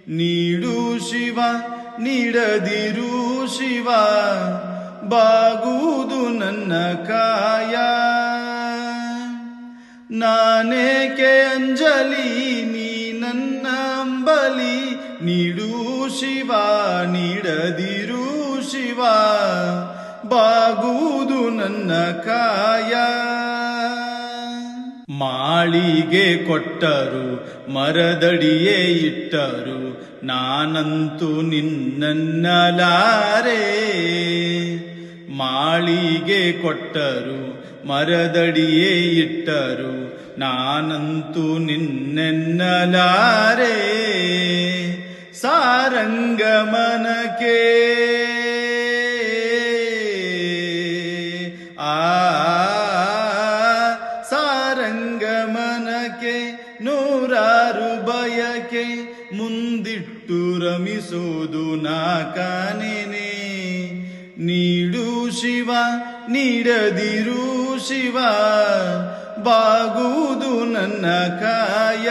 ನೀಡು ಶಿವ ನೀಡದಿರು ಶಿವ ಬಾಗುವುದು ನನ್ನ ಕಾಯ. ನಾನೇಕೆ ಅಂಜಲಿ ನೀ ನನ್ನ ಅಂಬಲಿ, ನೀಡು ಶಿವ ನೀಡದಿರು ಶಿವ ಬಾಗುವುದು ನನ್ನ ಕಾಯ. ಮಾಳಿಗೆ ಕೊಟ್ಟರು ಮರದಡಿಯೇ ಇಟ್ಟರು, ನಾನಂತೂ ನಿನ್ನನ್ನಲಾರೆ. ಮಾಳಿಗೆ ಕೊಟ್ಟರು ಮರದಡಿಯೇ ಇಟ್ಟರು, ನಾನಂತೂ ನಿನ್ನೆನ್ನಲಾರೆ. ಸಾರಂಗಮನಕ್ಕೆ ಸಾರಂಗಮನಕ್ಕೆ ನೂರಾರು ಬಯಕೆ, ಮುಂದಿಟ್ಟು ರಮಿಸೋದು ನಾ ಕಾಣೆನೆ. ನೀಡು ಶಿವ ನೀಡದಿರು ಶಿವ ಬಾಗುವುದು ನನ್ನ ಕಾಯ.